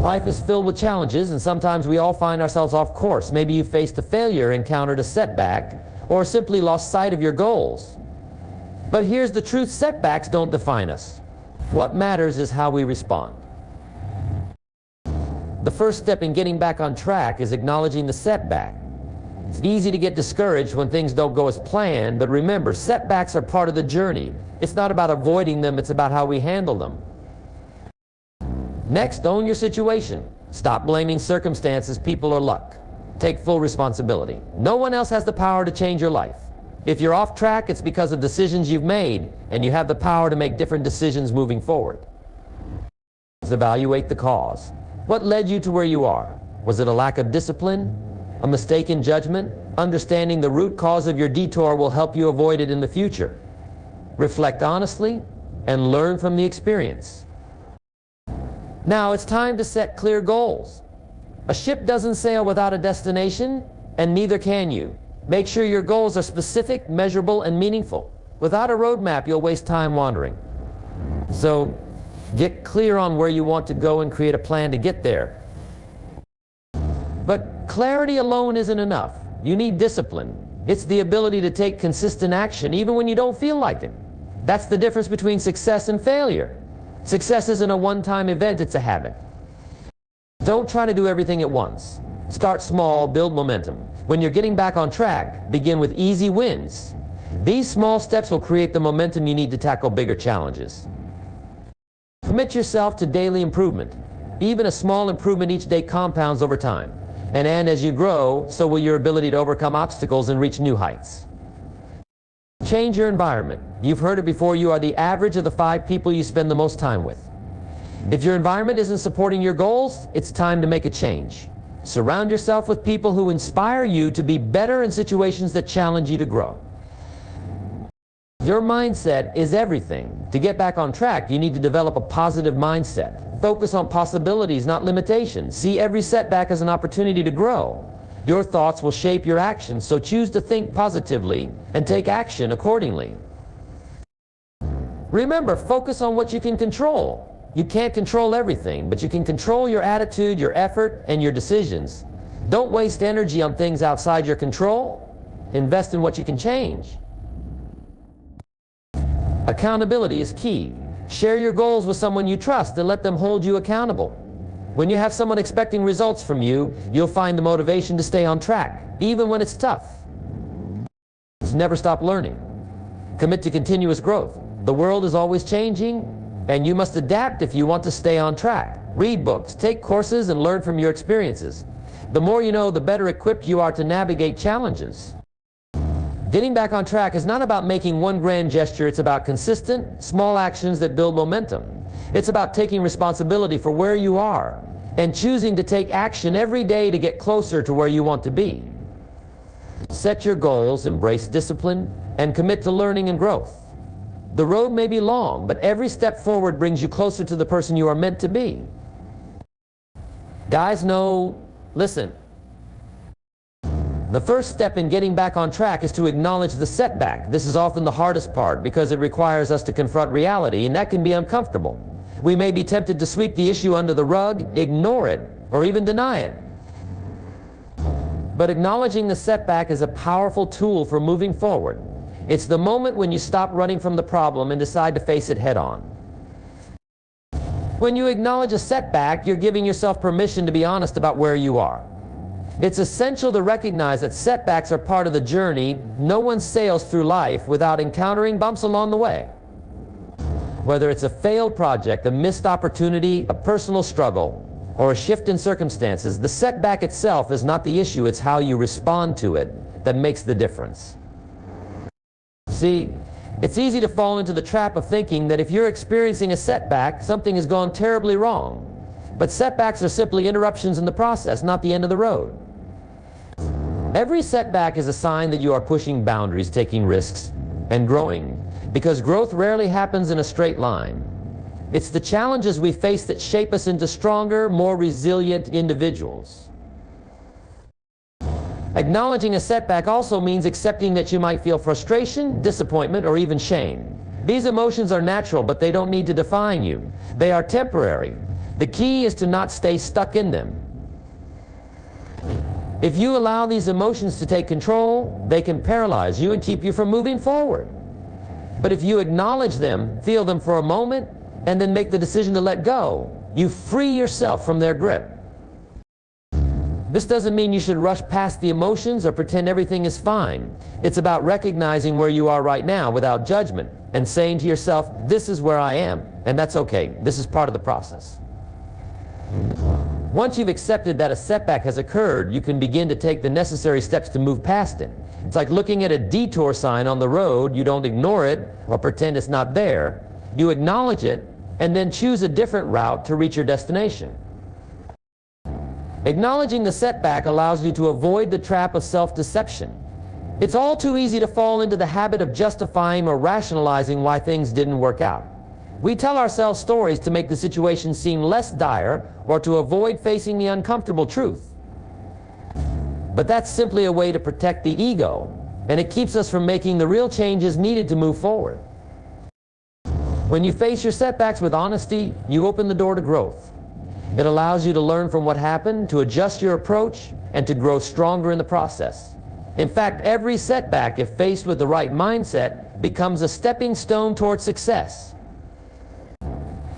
Life is filled with challenges, and sometimes we all find ourselves off course. Maybe you faced a failure, encountered a setback, or simply lost sight of your goals. But here's the truth: setbacks don't define us. What matters is how we respond. The first step in getting back on track is acknowledging the setback. It's easy to get discouraged when things don't go as planned, but remember, setbacks are part of the journey. It's not about avoiding them, it's about how we handle them. Next, own your situation. Stop blaming circumstances, people, or luck. Take full responsibility. No one else has the power to change your life. If you're off track, it's because of decisions you've made, and you have the power to make different decisions moving forward. Evaluate the cause. What led you to where you are? Was it a lack of discipline? A mistake in judgment? Understanding the root cause of your detour will help you avoid it in the future. Reflect honestly and learn from the experience. Now it's time to set clear goals. A ship doesn't sail without a destination, and neither can you. Make sure your goals are specific, measurable, and meaningful. Without a roadmap, you'll waste time wandering. So get clear on where you want to go and create a plan to get there. But clarity alone isn't enough. You need discipline. It's the ability to take consistent action even when you don't feel like it. That's the difference between success and failure. Success isn't a one-time event, it's a habit. Don't try to do everything at once. Start small, build momentum. When you're getting back on track, begin with easy wins. These small steps will create the momentum you need to tackle bigger challenges. Commit yourself to daily improvement. Even a small improvement each day compounds over time. And as you grow, so will your ability to overcome obstacles and reach new heights. Change your environment. You've heard it before, you are the average of the 5 people you spend the most time with. If your environment isn't supporting your goals, it's time to make a change. Surround yourself with people who inspire you to be better in situations that challenge you to grow. Your mindset is everything. To get back on track, you need to develop a positive mindset. Focus on possibilities, not limitations. See every setback as an opportunity to grow. Your thoughts will shape your actions, so choose to think positively and take action accordingly. Remember, focus on what you can control. You can't control everything, but you can control your attitude, your effort, and your decisions. Don't waste energy on things outside your control. Invest in what you can change. Accountability is key. Share your goals with someone you trust and let them hold you accountable. When you have someone expecting results from you, you'll find the motivation to stay on track, even when it's tough. Never stop learning. Commit to continuous growth. The world is always changing, and you must adapt if you want to stay on track. Read books, take courses, and learn from your experiences. The more you know, the better equipped you are to navigate challenges. Getting back on track is not about making one grand gesture. It's about consistent, small actions that build momentum. It's about taking responsibility for where you are and choosing to take action every day to get closer to where you want to be. Set your goals, embrace discipline, and commit to learning and growth. The road may be long, but every step forward brings you closer to the person you are meant to be. Guys, listen. The first step in getting back on track is to acknowledge the setback. This is often the hardest part because it requires us to confront reality, and that can be uncomfortable. We may be tempted to sweep the issue under the rug, ignore it, or even deny it. But acknowledging the setback is a powerful tool for moving forward. It's the moment when you stop running from the problem and decide to face it head on. When you acknowledge a setback, you're giving yourself permission to be honest about where you are. It's essential to recognize that setbacks are part of the journey. No one sails through life without encountering bumps along the way. Whether it's a failed project, a missed opportunity, a personal struggle, or a shift in circumstances, the setback itself is not the issue. It's how you respond to it that makes the difference. See, it's easy to fall into the trap of thinking that if you're experiencing a setback, something has gone terribly wrong. But setbacks are simply interruptions in the process, not the end of the road. Every setback is a sign that you are pushing boundaries, taking risks, and growing, because growth rarely happens in a straight line. It's the challenges we face that shape us into stronger, more resilient individuals. Acknowledging a setback also means accepting that you might feel frustration, disappointment, or even shame. These emotions are natural, but they don't need to define you. They are temporary. The key is to not stay stuck in them. If you allow these emotions to take control, they can paralyze you and keep you from moving forward. But if you acknowledge them, feel them for a moment, and then make the decision to let go, you free yourself from their grip. This doesn't mean you should rush past the emotions or pretend everything is fine. It's about recognizing where you are right now without judgment and saying to yourself, this is where I am, and that's okay. This is part of the process. Once you've accepted that a setback has occurred, you can begin to take the necessary steps to move past it. It's like looking at a detour sign on the road. You don't ignore it or pretend it's not there. You acknowledge it and then choose a different route to reach your destination. Acknowledging the setback allows you to avoid the trap of self-deception. It's all too easy to fall into the habit of justifying or rationalizing why things didn't work out. We tell ourselves stories to make the situation seem less dire or to avoid facing the uncomfortable truth. But that's simply a way to protect the ego, and it keeps us from making the real changes needed to move forward. When you face your setbacks with honesty, you open the door to growth. It allows you to learn from what happened, to adjust your approach, and to grow stronger in the process. In fact, every setback, if faced with the right mindset, becomes a stepping stone toward success.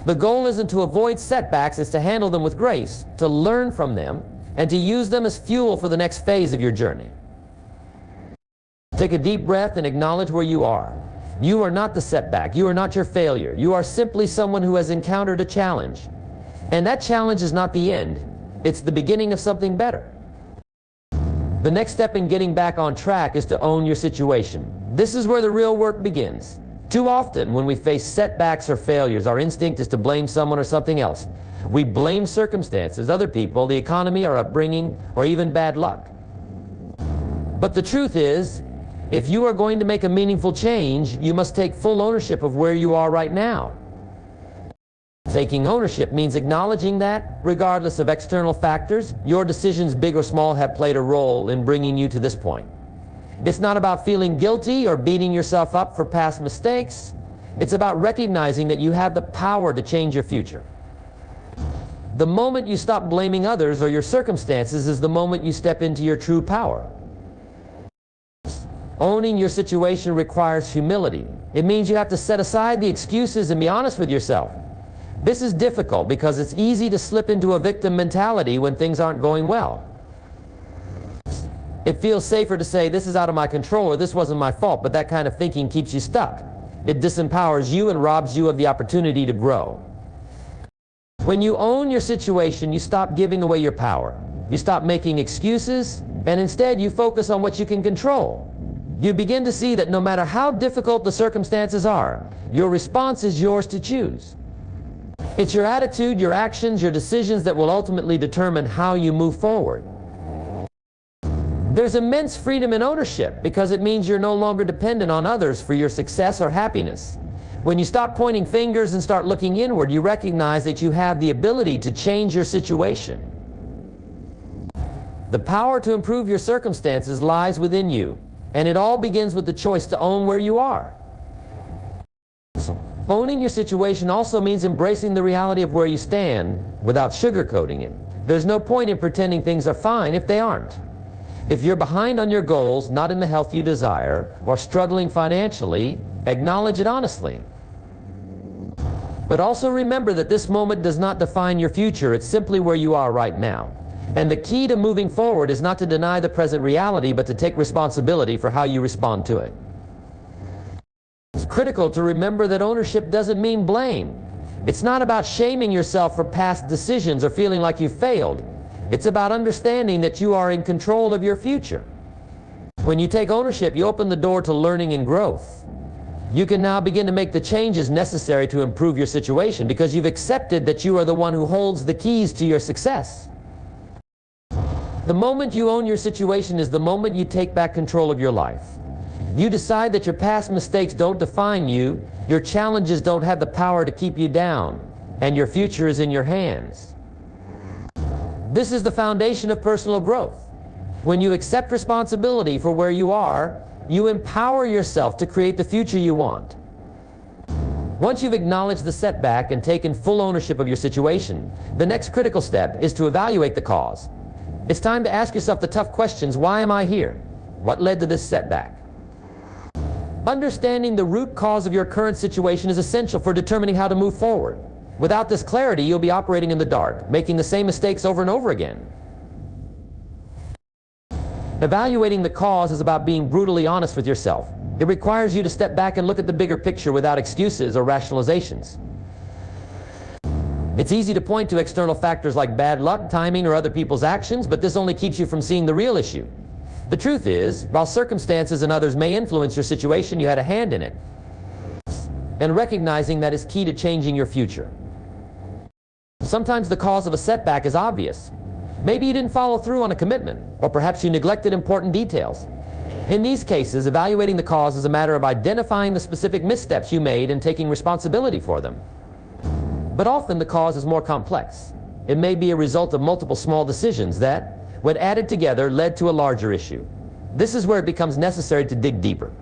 The goal isn't to avoid setbacks, it's to handle them with grace, to learn from them, and to use them as fuel for the next phase of your journey. Take a deep breath and acknowledge where you are. You are not the setback. You are not your failure. You are simply someone who has encountered a challenge. And that challenge is not the end. It's the beginning of something better. The next step in getting back on track is to own your situation. This is where the real work begins. Too often, when we face setbacks or failures, our instinct is to blame someone or something else. We blame circumstances, other people, the economy, our upbringing, or even bad luck. But the truth is, if you are going to make a meaningful change, you must take full ownership of where you are right now. Taking ownership means acknowledging that, regardless of external factors, your decisions, big or small, have played a role in bringing you to this point. It's not about feeling guilty or beating yourself up for past mistakes. It's about recognizing that you have the power to change your future. The moment you stop blaming others or your circumstances is the moment you step into your true power. Owning your situation requires humility. It means you have to set aside the excuses and be honest with yourself. This is difficult because it's easy to slip into a victim mentality when things aren't going well. It feels safer to say, this is out of my control or this wasn't my fault, but that kind of thinking keeps you stuck. It disempowers you and robs you of the opportunity to grow. When you own your situation, you stop giving away your power. You stop making excuses, and instead you focus on what you can control. You begin to see that no matter how difficult the circumstances are, your response is yours to choose. It's your attitude, your actions, your decisions that will ultimately determine how you move forward. There's immense freedom in ownership because it means you're no longer dependent on others for your success or happiness. When you stop pointing fingers and start looking inward, you recognize that you have the ability to change your situation. The power to improve your circumstances lies within you, and it all begins with the choice to own where you are. Owning your situation also means embracing the reality of where you stand without sugarcoating it. There's no point in pretending things are fine if they aren't. If you're behind on your goals, not in the health you desire, or struggling financially, acknowledge it honestly. But also remember that this moment does not define your future. It's simply where you are right now. And the key to moving forward is not to deny the present reality, but to take responsibility for how you respond to it. It's critical to remember that ownership doesn't mean blame. It's not about shaming yourself for past decisions or feeling like you failed. It's about understanding that you are in control of your future. When you take ownership, you open the door to learning and growth. You can now begin to make the changes necessary to improve your situation because you've accepted that you are the one who holds the keys to your success. The moment you own your situation is the moment you take back control of your life. You decide that your past mistakes don't define you, your challenges don't have the power to keep you down, and your future is in your hands. This is the foundation of personal growth. When you accept responsibility for where you are, you empower yourself to create the future you want. Once you've acknowledged the setback and taken full ownership of your situation, the next critical step is to evaluate the cause. It's time to ask yourself the tough questions. Why am I here? What led to this setback? Understanding the root cause of your current situation is essential for determining how to move forward. Without this clarity, you'll be operating in the dark, making the same mistakes over and over again. Evaluating the cause is about being brutally honest with yourself. It requires you to step back and look at the bigger picture without excuses or rationalizations. It's easy to point to external factors like bad luck, timing, or other people's actions, but this only keeps you from seeing the real issue. The truth is, while circumstances and others may influence your situation, you had a hand in it. And recognizing that is key to changing your future. Sometimes the cause of a setback is obvious. Maybe you didn't follow through on a commitment, or perhaps you neglected important details. In these cases, evaluating the cause is a matter of identifying the specific missteps you made and taking responsibility for them. But often the cause is more complex. It may be a result of multiple small decisions that, when added together, led to a larger issue. This is where it becomes necessary to dig deeper.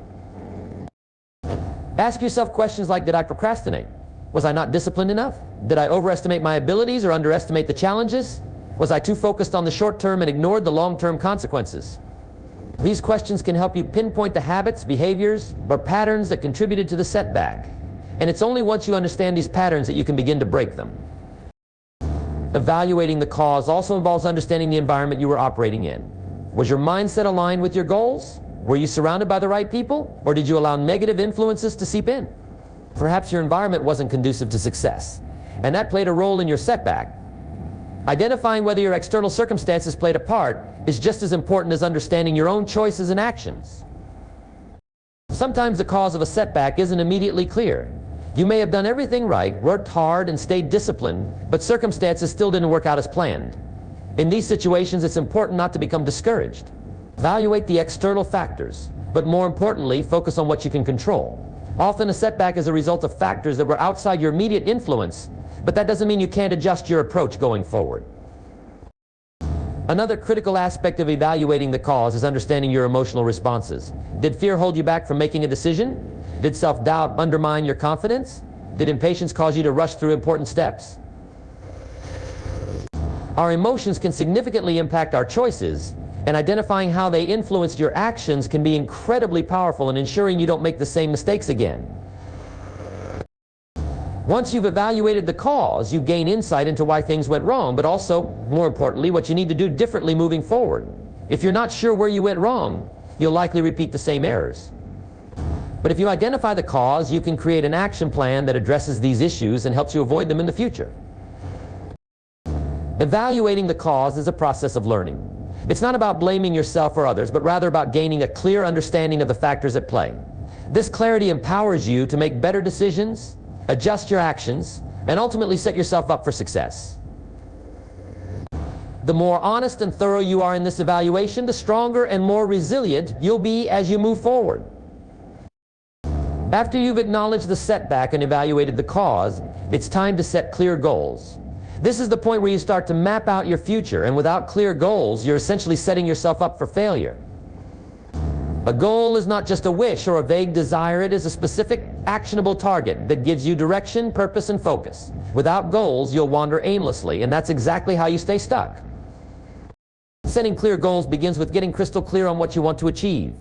Ask yourself questions like, did I procrastinate? Was I not disciplined enough? Did I overestimate my abilities or underestimate the challenges? Was I too focused on the short term and ignored the long-term consequences? These questions can help you pinpoint the habits, behaviors, or patterns that contributed to the setback. And it's only once you understand these patterns that you can begin to break them. Evaluating the cause also involves understanding the environment you were operating in. Was your mindset aligned with your goals? Were you surrounded by the right people? Or did you allow negative influences to seep in? Perhaps your environment wasn't conducive to success, and that played a role in your setback. Identifying whether your external circumstances played a part is just as important as understanding your own choices and actions. Sometimes the cause of a setback isn't immediately clear. You may have done everything right, worked hard, and stayed disciplined, but circumstances still didn't work out as planned. In these situations, it's important not to become discouraged. Evaluate the external factors, but more importantly, focus on what you can control. Often a setback is a result of factors that were outside your immediate influence, but that doesn't mean you can't adjust your approach going forward. Another critical aspect of evaluating the cause is understanding your emotional responses. Did fear hold you back from making a decision? Did self-doubt undermine your confidence? Did impatience cause you to rush through important steps? Our emotions can significantly impact our choices, and identifying how they influenced your actions can be incredibly powerful in ensuring you don't make the same mistakes again. Once you've evaluated the cause, you gain insight into why things went wrong, but also, more importantly, what you need to do differently moving forward. If you're not sure where you went wrong, you'll likely repeat the same errors. But if you identify the cause, you can create an action plan that addresses these issues and helps you avoid them in the future. Evaluating the cause is a process of learning. It's not about blaming yourself or others, but rather about gaining a clear understanding of the factors at play. This clarity empowers you to make better decisions, adjust your actions, and ultimately set yourself up for success. The more honest and thorough you are in this evaluation, the stronger and more resilient you'll be as you move forward. After you've acknowledged the setback and evaluated the cause, it's time to set clear goals. This is the point where you start to map out your future, and without clear goals, you're essentially setting yourself up for failure. A goal is not just a wish or a vague desire, it is a specific, actionable target that gives you direction, purpose, and focus. Without goals, you'll wander aimlessly, and that's exactly how you stay stuck. Setting clear goals begins with getting crystal clear on what you want to achieve.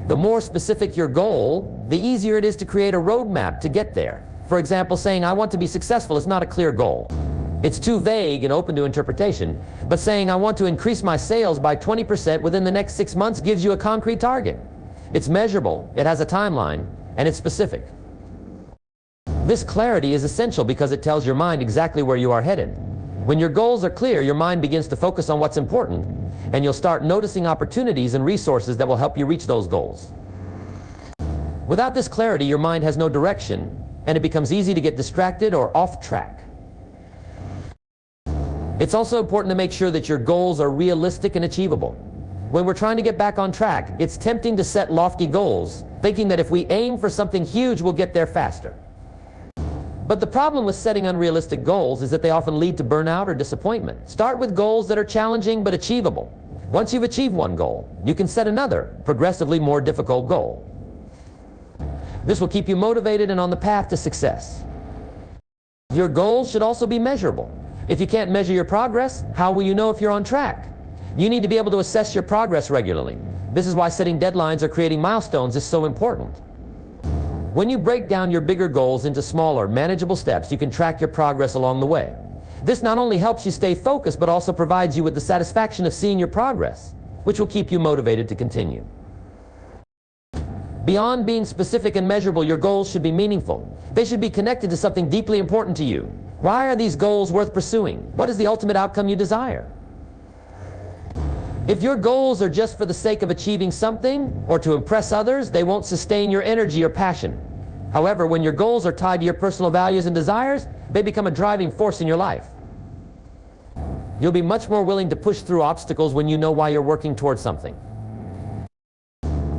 The more specific your goal, the easier it is to create a roadmap to get there. For example, saying, I want to be successful is not a clear goal. It's too vague and open to interpretation. But saying, I want to increase my sales by 20% within the next 6 months gives you a concrete target. It's measurable, it has a timeline, and it's specific. This clarity is essential because it tells your mind exactly where you are headed. When your goals are clear, your mind begins to focus on what's important, and you'll start noticing opportunities and resources that will help you reach those goals. Without this clarity, your mind has no direction, and it becomes easy to get distracted or off track. It's also important to make sure that your goals are realistic and achievable. When we're trying to get back on track, it's tempting to set lofty goals, thinking that if we aim for something huge, we'll get there faster. But the problem with setting unrealistic goals is that they often lead to burnout or disappointment. Start with goals that are challenging but achievable. Once you've achieved one goal, you can set another, progressively more difficult goal. This will keep you motivated and on the path to success. Your goals should also be measurable. If you can't measure your progress, how will you know if you're on track? You need to be able to assess your progress regularly. This is why setting deadlines or creating milestones is so important. When you break down your bigger goals into smaller, manageable steps, you can track your progress along the way. This not only helps you stay focused, but also provides you with the satisfaction of seeing your progress, which will keep you motivated to continue. Beyond being specific and measurable, your goals should be meaningful. They should be connected to something deeply important to you. Why are these goals worth pursuing? What is the ultimate outcome you desire? If your goals are just for the sake of achieving something or to impress others, they won't sustain your energy or passion. However, when your goals are tied to your personal values and desires, they become a driving force in your life. You'll be much more willing to push through obstacles when you know why you're working towards something.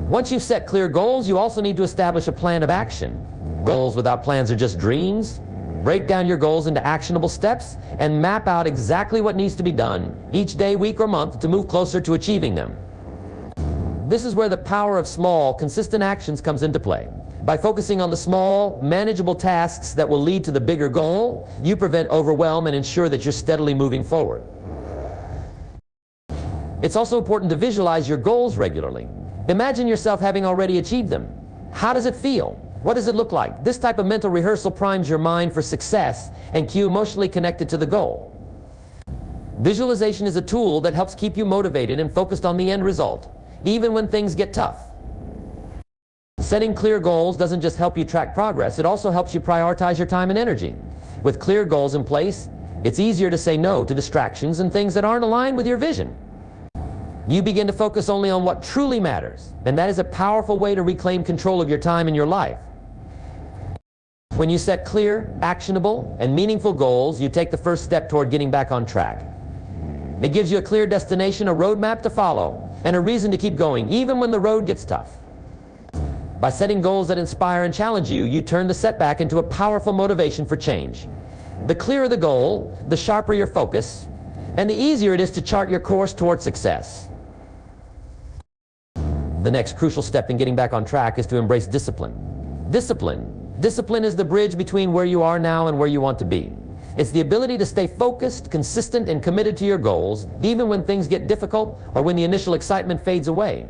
Once you've set clear goals, you also need to establish a plan of action. Goals without plans are just dreams. Break down your goals into actionable steps and map out exactly what needs to be done each day, week, or month to move closer to achieving them. This is where the power of small, consistent actions comes into play. By focusing on the small, manageable tasks that will lead to the bigger goal, you prevent overwhelm and ensure that you're steadily moving forward. It's also important to visualize your goals regularly. Imagine yourself having already achieved them. How does it feel? What does it look like? This type of mental rehearsal primes your mind for success and keeps you emotionally connected to the goal. Visualization is a tool that helps keep you motivated and focused on the end result, even when things get tough. Setting clear goals doesn't just help you track progress, it also helps you prioritize your time and energy. With clear goals in place, it's easier to say no to distractions and things that aren't aligned with your vision. You begin to focus only on what truly matters, and that is a powerful way to reclaim control of your time and your life. When you set clear, actionable, and meaningful goals, you take the first step toward getting back on track. It gives you a clear destination, a roadmap to follow, and a reason to keep going, even when the road gets tough. By setting goals that inspire and challenge you, you turn the setback into a powerful motivation for change. The clearer the goal, the sharper your focus, and the easier it is to chart your course toward success. The next crucial step in getting back on track is to embrace discipline. Discipline is the bridge between where you are now and where you want to be. It's the ability to stay focused, consistent, and committed to your goals, even when things get difficult or when the initial excitement fades away.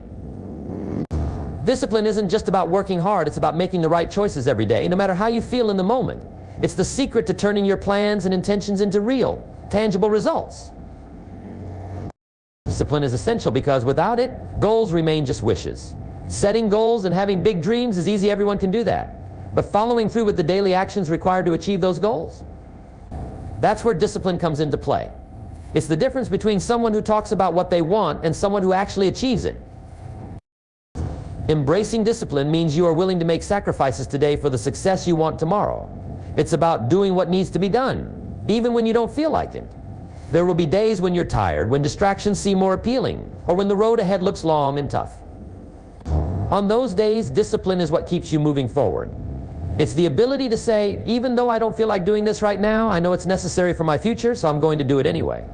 Discipline isn't just about working hard, it's about making the right choices every day, no matter how you feel in the moment. It's the secret to turning your plans and intentions into real, tangible results. Discipline is essential because without it, goals remain just wishes. Setting goals and having big dreams is easy, everyone can do that. But following through with the daily actions required to achieve those goals, that's where discipline comes into play. It's the difference between someone who talks about what they want and someone who actually achieves it. Embracing discipline means you are willing to make sacrifices today for the success you want tomorrow. It's about doing what needs to be done, even when you don't feel like it. There will be days when you're tired, when distractions seem more appealing, or when the road ahead looks long and tough. On those days, discipline is what keeps you moving forward. It's the ability to say, even though I don't feel like doing this right now, I know it's necessary for my future, so I'm going to do it anyway.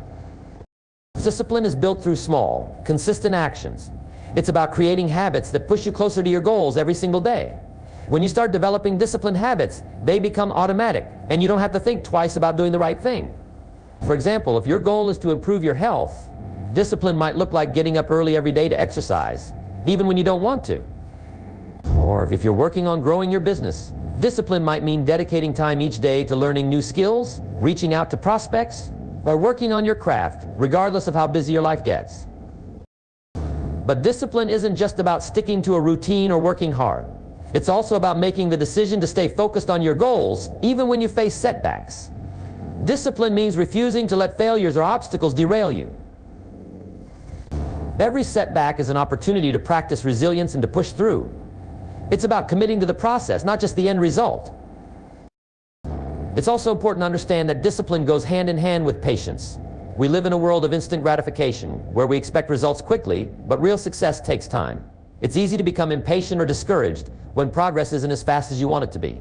Discipline is built through small, consistent actions. It's about creating habits that push you closer to your goals every single day. When you start developing disciplined habits, they become automatic, and you don't have to think twice about doing the right thing. For example, if your goal is to improve your health, discipline might look like getting up early every day to exercise, even when you don't want to. Or if you're working on growing your business, discipline might mean dedicating time each day to learning new skills, reaching out to prospects, or working on your craft, regardless of how busy your life gets. But discipline isn't just about sticking to a routine or working hard. It's also about making the decision to stay focused on your goals, even when you face setbacks. Discipline means refusing to let failures or obstacles derail you. Every setback is an opportunity to practice resilience and to push through. It's about committing to the process, not just the end result. It's also important to understand that discipline goes hand in hand with patience. We live in a world of instant gratification, where we expect results quickly, but real success takes time. It's easy to become impatient or discouraged when progress isn't as fast as you want it to be.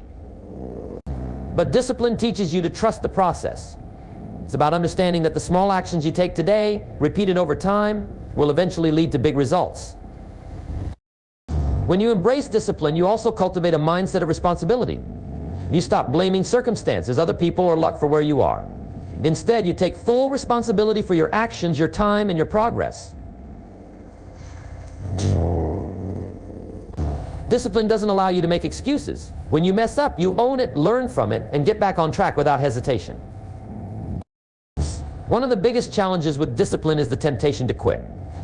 But discipline teaches you to trust the process. It's about understanding that the small actions you take today, repeated over time, will eventually lead to big results. When you embrace discipline, you also cultivate a mindset of responsibility. You stop blaming circumstances, other people, or luck for where you are. Instead, you take full responsibility for your actions, your time, and your progress. Discipline doesn't allow you to make excuses. When you mess up, you own it, learn from it, and get back on track without hesitation. One of the biggest challenges with discipline is the temptation to quit.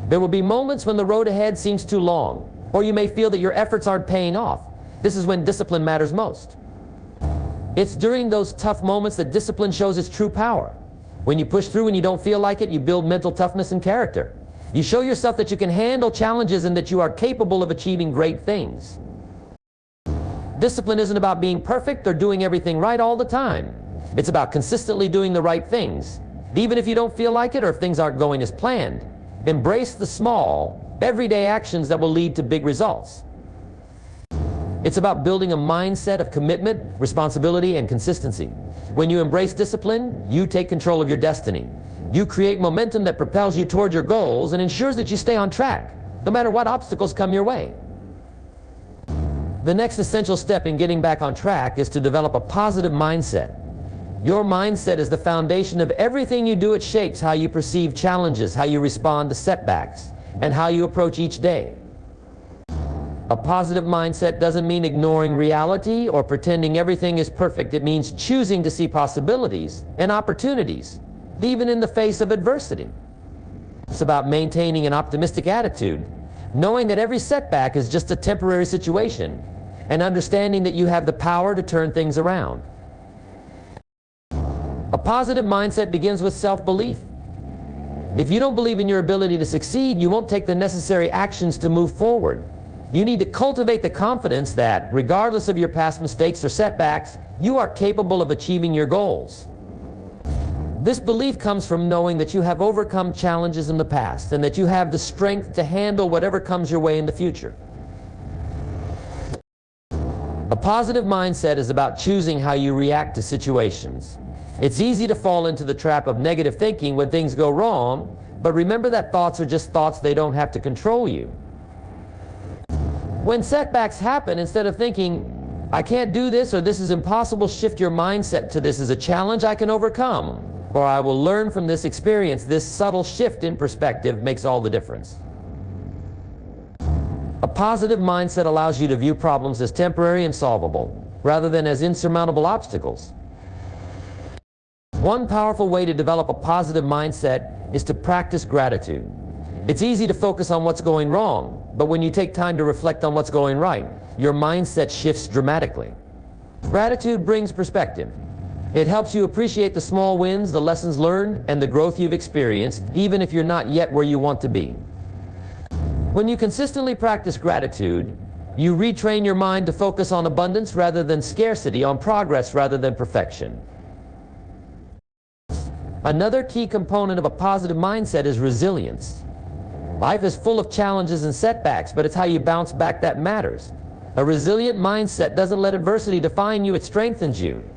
There will be moments when the road ahead seems too long, or you may feel that your efforts aren't paying off. This is when discipline matters most. It's during those tough moments that discipline shows its true power. When you push through and you don't feel like it, you build mental toughness and character. You show yourself that you can handle challenges and that you are capable of achieving great things. Discipline isn't about being perfect or doing everything right all the time. It's about consistently doing the right things, even if you don't feel like it or if things aren't going as planned. Embrace the small, everyday actions that will lead to big results. It's about building a mindset of commitment, responsibility, and consistency. When you embrace discipline, you take control of your destiny. You create momentum that propels you toward your goals and ensures that you stay on track, no matter what obstacles come your way. The next essential step in getting back on track is to develop a positive mindset. Your mindset is the foundation of everything you do. It shapes how you perceive challenges, how you respond to setbacks, and how you approach each day. A positive mindset doesn't mean ignoring reality or pretending everything is perfect. It means choosing to see possibilities and opportunities, even in the face of adversity. It's about maintaining an optimistic attitude, knowing that every setback is just a temporary situation, and understanding that you have the power to turn things around. A positive mindset begins with self-belief. If you don't believe in your ability to succeed, you won't take the necessary actions to move forward. You need to cultivate the confidence that, regardless of your past mistakes or setbacks, you are capable of achieving your goals. This belief comes from knowing that you have overcome challenges in the past and that you have the strength to handle whatever comes your way in the future. A positive mindset is about choosing how you react to situations. It's easy to fall into the trap of negative thinking when things go wrong, but remember that thoughts are just thoughts. They don't have to control you. When setbacks happen, instead of thinking, I can't do this or this is impossible, shift your mindset to this is a challenge I can overcome, or I will learn from this experience. This subtle shift in perspective makes all the difference. A positive mindset allows you to view problems as temporary and solvable, rather than as insurmountable obstacles. One powerful way to develop a positive mindset is to practice gratitude. It's easy to focus on what's going wrong, but when you take time to reflect on what's going right, your mindset shifts dramatically. Gratitude brings perspective. It helps you appreciate the small wins, the lessons learned, and the growth you've experienced, even if you're not yet where you want to be. When you consistently practice gratitude, you retrain your mind to focus on abundance rather than scarcity, on progress rather than perfection. Another key component of a positive mindset is resilience. Life is full of challenges and setbacks, but it's how you bounce back that matters. A resilient mindset doesn't let adversity define you, it strengthens you.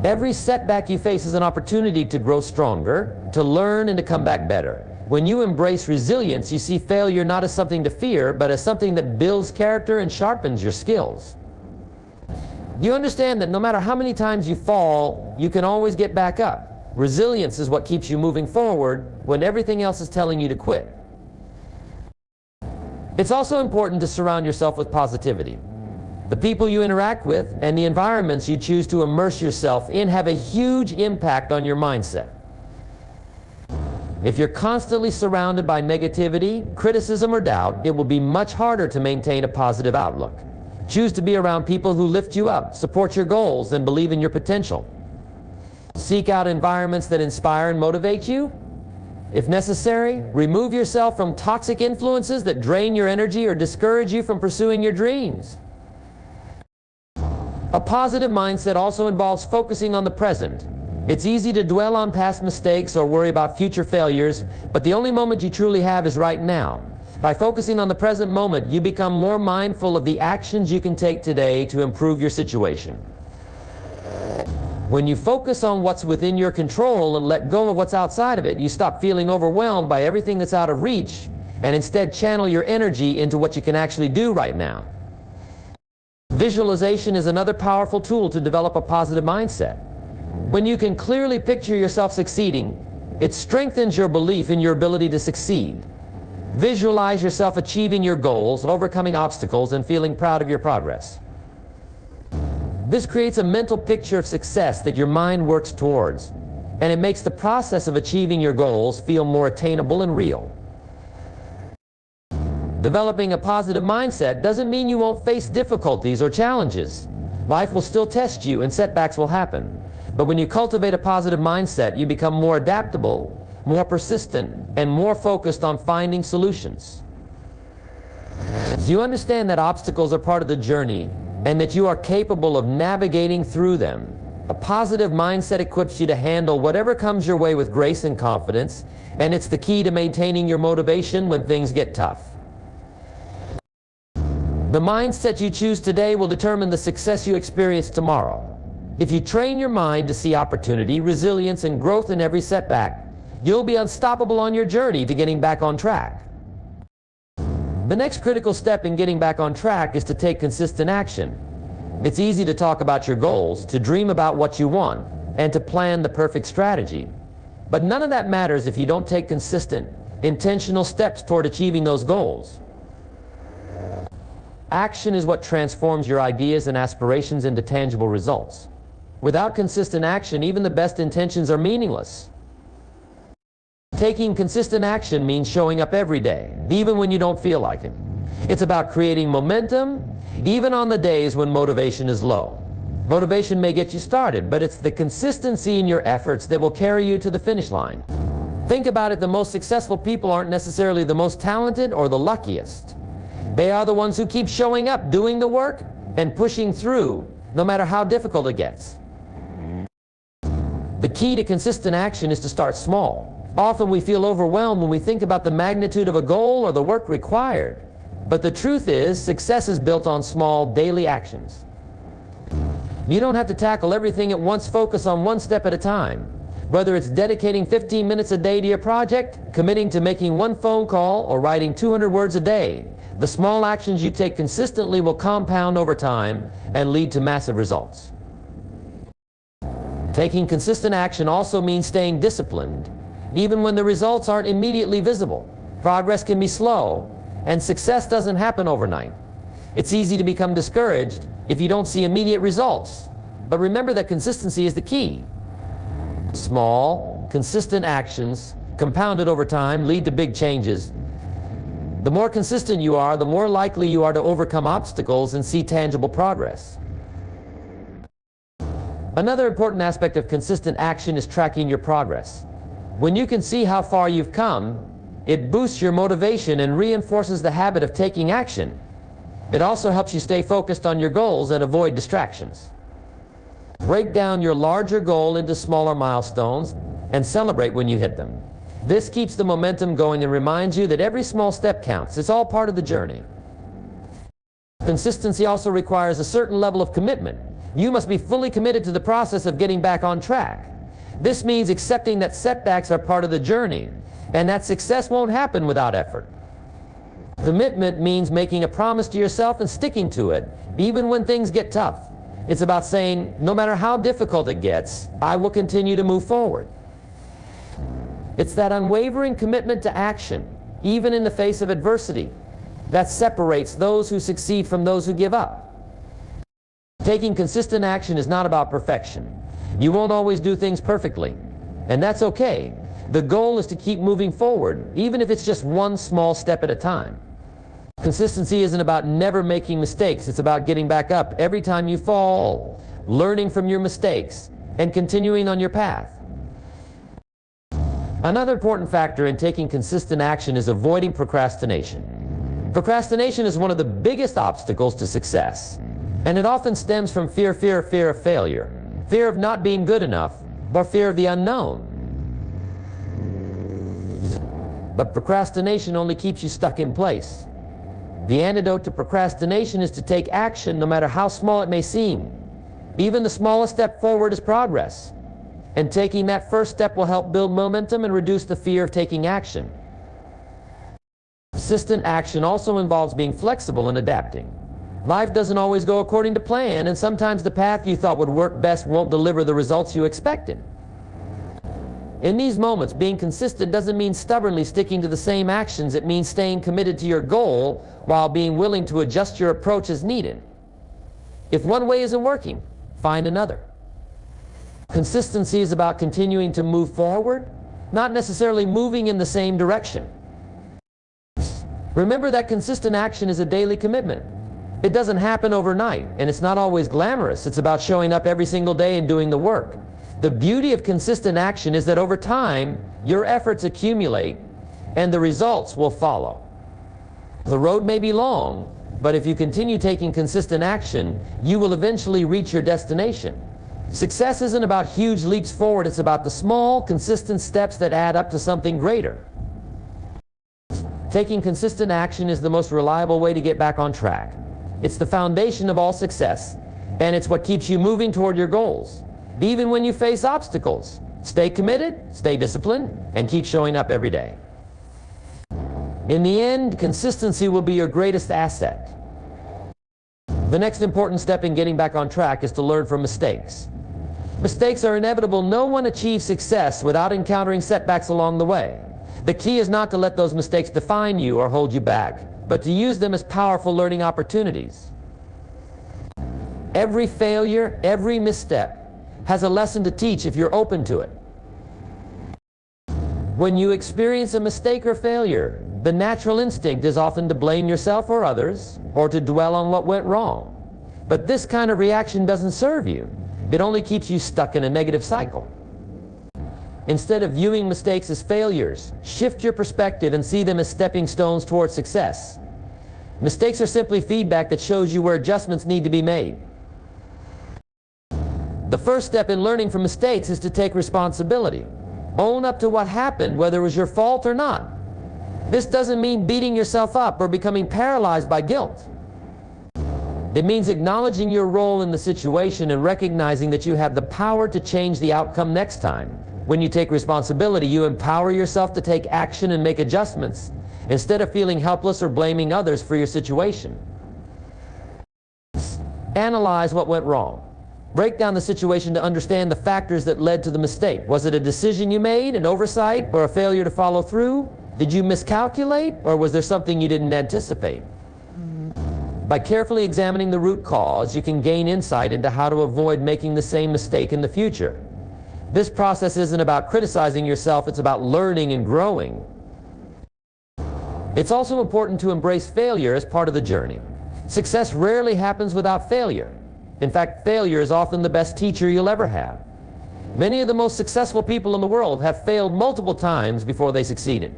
Every setback you face is an opportunity to grow stronger, to learn, and to come back better. When you embrace resilience, you see failure not as something to fear, but as something that builds character and sharpens your skills. You understand that no matter how many times you fall, you can always get back up. Resilience is what keeps you moving forward when everything else is telling you to quit. It's also important to surround yourself with positivity. The people you interact with and the environments you choose to immerse yourself in have a huge impact on your mindset. If you're constantly surrounded by negativity, criticism, or doubt, it will be much harder to maintain a positive outlook. Choose to be around people who lift you up, support your goals, and believe in your potential. Seek out environments that inspire and motivate you. If necessary, remove yourself from toxic influences that drain your energy or discourage you from pursuing your dreams. A positive mindset also involves focusing on the present. It's easy to dwell on past mistakes or worry about future failures, but the only moment you truly have is right now. By focusing on the present moment, you become more mindful of the actions you can take today to improve your situation. When you focus on what's within your control and let go of what's outside of it, you stop feeling overwhelmed by everything that's out of reach and instead channel your energy into what you can actually do right now. Visualization is another powerful tool to develop a positive mindset. When you can clearly picture yourself succeeding, it strengthens your belief in your ability to succeed. Visualize yourself achieving your goals, overcoming obstacles, and feeling proud of your progress. This creates a mental picture of success that your mind works towards, and it makes the process of achieving your goals feel more attainable and real. Developing a positive mindset doesn't mean you won't face difficulties or challenges. Life will still test you and setbacks will happen. But when you cultivate a positive mindset, you become more adaptable, more persistent, and more focused on finding solutions. Do you understand that obstacles are part of the journey and that you are capable of navigating through them? A positive mindset equips you to handle whatever comes your way with grace and confidence, and it's the key to maintaining your motivation when things get tough. The mindset you choose today will determine the success you experience tomorrow. If you train your mind to see opportunity, resilience, and growth in every setback, you'll be unstoppable on your journey to getting back on track. The next critical step in getting back on track is to take consistent action. It's easy to talk about your goals, to dream about what you want, and to plan the perfect strategy. But none of that matters if you don't take consistent, intentional steps toward achieving those goals. Action is what transforms your ideas and aspirations into tangible results. Without consistent action, even the best intentions are meaningless. Taking consistent action means showing up every day, even when you don't feel like it. It's about creating momentum, even on the days when motivation is low. Motivation may get you started, but it's the consistency in your efforts that will carry you to the finish line. Think about it, the most successful people aren't necessarily the most talented or the luckiest. They are the ones who keep showing up, doing the work, and pushing through, no matter how difficult it gets. The key to consistent action is to start small. Often we feel overwhelmed when we think about the magnitude of a goal or the work required. But the truth is, success is built on small, daily actions. You don't have to tackle everything at once. Focus on one step at a time. Whether it's dedicating 15 minutes a day to your project, committing to making one phone call, or writing 200 words a day, the small actions you take consistently will compound over time and lead to massive results. Taking consistent action also means staying disciplined, even when the results aren't immediately visible. Progress can be slow, and success doesn't happen overnight. It's easy to become discouraged if you don't see immediate results. But remember that consistency is the key. Small, consistent actions, compounded over time, lead to big changes. The more consistent you are, the more likely you are to overcome obstacles and see tangible progress. Another important aspect of consistent action is tracking your progress. When you can see how far you've come, it boosts your motivation and reinforces the habit of taking action. It also helps you stay focused on your goals and avoid distractions. Break down your larger goal into smaller milestones and celebrate when you hit them. This keeps the momentum going and reminds you that every small step counts. It's all part of the journey. Consistency also requires a certain level of commitment. You must be fully committed to the process of getting back on track. This means accepting that setbacks are part of the journey and that success won't happen without effort. Commitment means making a promise to yourself and sticking to it, even when things get tough. It's about saying, no matter how difficult it gets, I will continue to move forward. It's that unwavering commitment to action, even in the face of adversity, that separates those who succeed from those who give up. Taking consistent action is not about perfection. You won't always do things perfectly, and that's okay. The goal is to keep moving forward, even if it's just one small step at a time. Consistency isn't about never making mistakes. It's about getting back up every time you fall, learning from your mistakes, and continuing on your path. Another important factor in taking consistent action is avoiding procrastination. Procrastination is one of the biggest obstacles to success, and it often stems from fear of failure, fear of not being good enough, or fear of the unknown. But procrastination only keeps you stuck in place. The antidote to procrastination is to take action, no matter how small it may seem. Even the smallest step forward is progress. And taking that first step will help build momentum and reduce the fear of taking action. Consistent action also involves being flexible and adapting. Life doesn't always go according to plan, and sometimes the path you thought would work best won't deliver the results you expected. In these moments, being consistent doesn't mean stubbornly sticking to the same actions. It means staying committed to your goal while being willing to adjust your approach as needed. If one way isn't working, find another. Consistency is about continuing to move forward, not necessarily moving in the same direction. Remember that consistent action is a daily commitment. It doesn't happen overnight, and it's not always glamorous. It's about showing up every single day and doing the work. The beauty of consistent action is that over time, your efforts accumulate and the results will follow. The road may be long, but if you continue taking consistent action, you will eventually reach your destination. Success isn't about huge leaps forward, it's about the small, consistent steps that add up to something greater. Taking consistent action is the most reliable way to get back on track. It's the foundation of all success, and it's what keeps you moving toward your goals. Even when you face obstacles, stay committed, stay disciplined, and keep showing up every day. In the end, consistency will be your greatest asset. The next important step in getting back on track is to learn from mistakes. Mistakes are inevitable. No one achieves success without encountering setbacks along the way. The key is not to let those mistakes define you or hold you back, but to use them as powerful learning opportunities. Every failure, every misstep has a lesson to teach if you're open to it. When you experience a mistake or failure, the natural instinct is often to blame yourself or others, or to dwell on what went wrong. But this kind of reaction doesn't serve you. It only keeps you stuck in a negative cycle. Instead of viewing mistakes as failures, shift your perspective and see them as stepping stones towards success. Mistakes are simply feedback that shows you where adjustments need to be made. The first step in learning from mistakes is to take responsibility. Own up to what happened, whether it was your fault or not. This doesn't mean beating yourself up or becoming paralyzed by guilt. It means acknowledging your role in the situation and recognizing that you have the power to change the outcome next time. When you take responsibility, you empower yourself to take action and make adjustments, instead of feeling helpless or blaming others for your situation. Analyze what went wrong. Break down the situation to understand the factors that led to the mistake. Was it a decision you made, an oversight, or a failure to follow through? Did you miscalculate, or was there something you didn't anticipate? By carefully examining the root cause, you can gain insight into how to avoid making the same mistake in the future. This process isn't about criticizing yourself, it's about learning and growing. It's also important to embrace failure as part of the journey. Success rarely happens without failure. In fact, failure is often the best teacher you'll ever have. Many of the most successful people in the world have failed multiple times before they succeeded.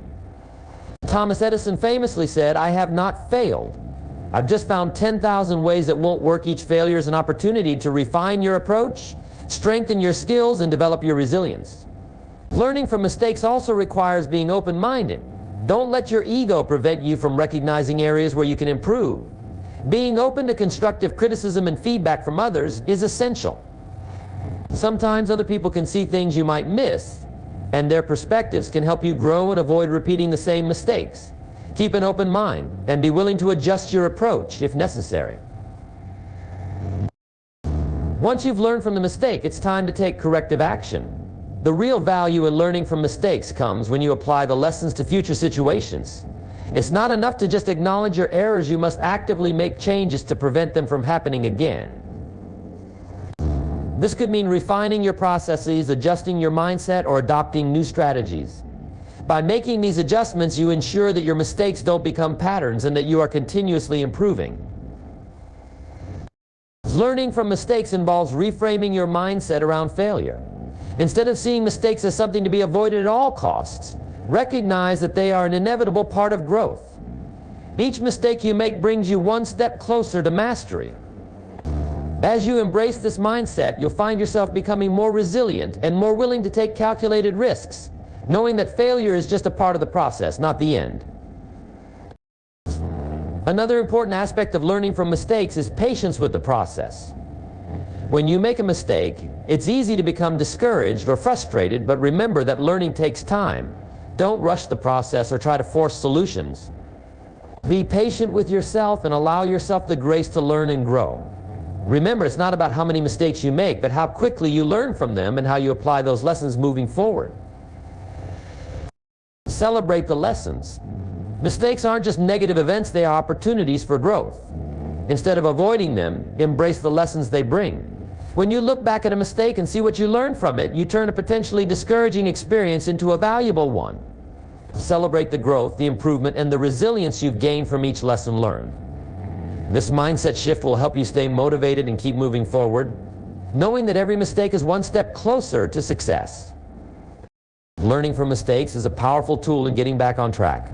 Thomas Edison famously said, "I have not failed. I've just found 10,000 ways that won't work." Each failure is an opportunity to refine your approach, strengthen your skills, and develop your resilience. Learning from mistakes also requires being open-minded. Don't let your ego prevent you from recognizing areas where you can improve. Being open to constructive criticism and feedback from others is essential. Sometimes other people can see things you might miss, and their perspectives can help you grow and avoid repeating the same mistakes. Keep an open mind and be willing to adjust your approach if necessary. Once you've learned from the mistake, it's time to take corrective action. The real value in learning from mistakes comes when you apply the lessons to future situations. It's not enough to just acknowledge your errors. You must actively make changes to prevent them from happening again. This could mean refining your processes, adjusting your mindset, or adopting new strategies. By making these adjustments, you ensure that your mistakes don't become patterns and that you are continuously improving. Learning from mistakes involves reframing your mindset around failure. Instead of seeing mistakes as something to be avoided at all costs, recognize that they are an inevitable part of growth. Each mistake you make brings you one step closer to mastery. As you embrace this mindset, you'll find yourself becoming more resilient and more willing to take calculated risks, knowing that failure is just a part of the process, not the end. Another important aspect of learning from mistakes is patience with the process. When you make a mistake, it's easy to become discouraged or frustrated, but remember that learning takes time. Don't rush the process or try to force solutions. Be patient with yourself and allow yourself the grace to learn and grow. Remember, it's not about how many mistakes you make, but how quickly you learn from them and how you apply those lessons moving forward. Celebrate the lessons. Mistakes aren't just negative events, they are opportunities for growth. Instead of avoiding them, embrace the lessons they bring. When you look back at a mistake and see what you learned from it, you turn a potentially discouraging experience into a valuable one. Celebrate the growth, the improvement, and the resilience you've gained from each lesson learned. This mindset shift will help you stay motivated and keep moving forward, knowing that every mistake is one step closer to success. Learning from mistakes is a powerful tool in getting back on track.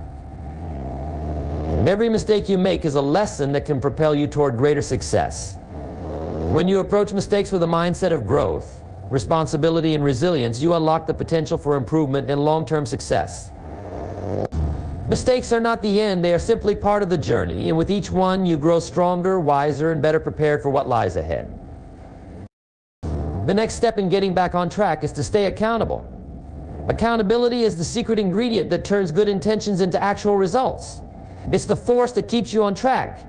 Every mistake you make is a lesson that can propel you toward greater success. When you approach mistakes with a mindset of growth, responsibility, and resilience, you unlock the potential for improvement and long-term success. Mistakes are not the end, they are simply part of the journey, and with each one you grow stronger, wiser, and better prepared for what lies ahead. The next step in getting back on track is to stay accountable. Accountability is the secret ingredient that turns good intentions into actual results. It's the force that keeps you on track,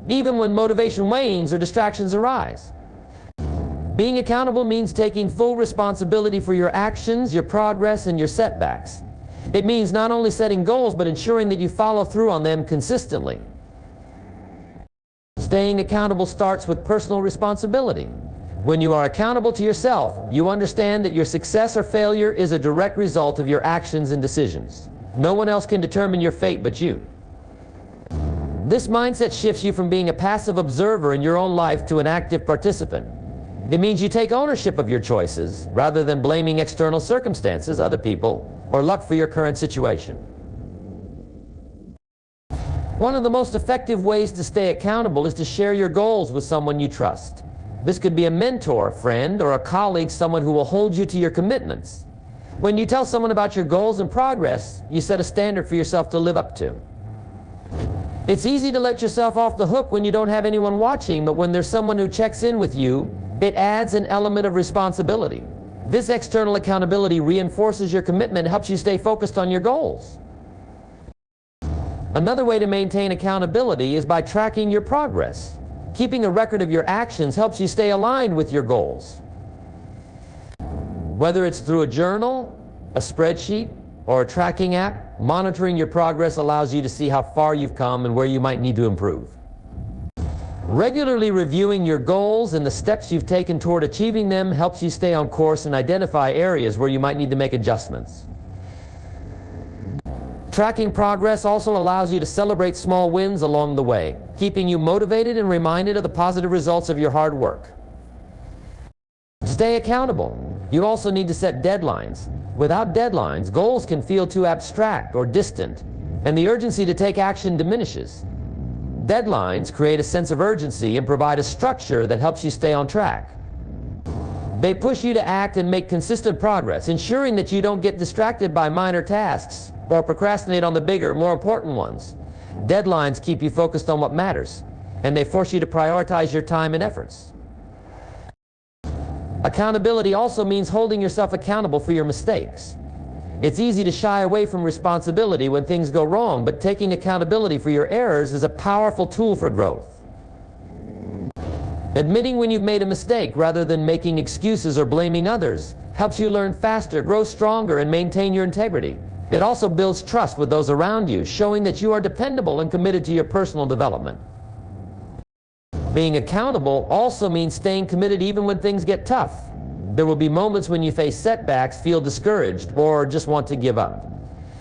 even when motivation wanes or distractions arise. Being accountable means taking full responsibility for your actions, your progress, and your setbacks. It means not only setting goals, but ensuring that you follow through on them consistently. Staying accountable starts with personal responsibility. When you are accountable to yourself, you understand that your success or failure is a direct result of your actions and decisions. No one else can determine your fate but you. This mindset shifts you from being a passive observer in your own life to an active participant. It means you take ownership of your choices rather than blaming external circumstances, other people, or luck for your current situation. One of the most effective ways to stay accountable is to share your goals with someone you trust. This could be a mentor, friend, or a colleague, someone who will hold you to your commitments. When you tell someone about your goals and progress, you set a standard for yourself to live up to. It's easy to let yourself off the hook when you don't have anyone watching, but when there's someone who checks in with you, it adds an element of responsibility. This external accountability reinforces your commitment and helps you stay focused on your goals. Another way to maintain accountability is by tracking your progress. Keeping a record of your actions helps you stay aligned with your goals. Whether it's through a journal, a spreadsheet, or a tracking app, monitoring your progress allows you to see how far you've come and where you might need to improve. Regularly reviewing your goals and the steps you've taken toward achieving them helps you stay on course and identify areas where you might need to make adjustments. Tracking progress also allows you to celebrate small wins along the way, keeping you motivated and reminded of the positive results of your hard work. Stay accountable. You also need to set deadlines. Without deadlines, goals can feel too abstract or distant, and the urgency to take action diminishes. Deadlines create a sense of urgency and provide a structure that helps you stay on track. They push you to act and make consistent progress, ensuring that you don't get distracted by minor tasks or procrastinate on the bigger, more important ones. Deadlines keep you focused on what matters, and they force you to prioritize your time and efforts. Accountability also means holding yourself accountable for your mistakes. It's easy to shy away from responsibility when things go wrong, but taking accountability for your errors is a powerful tool for growth. Admitting when you've made a mistake rather than making excuses or blaming others helps you learn faster, grow stronger, and maintain your integrity. It also builds trust with those around you, showing that you are dependable and committed to your personal development. Being accountable also means staying committed even when things get tough. There will be moments when you face setbacks, feel discouraged, or just want to give up.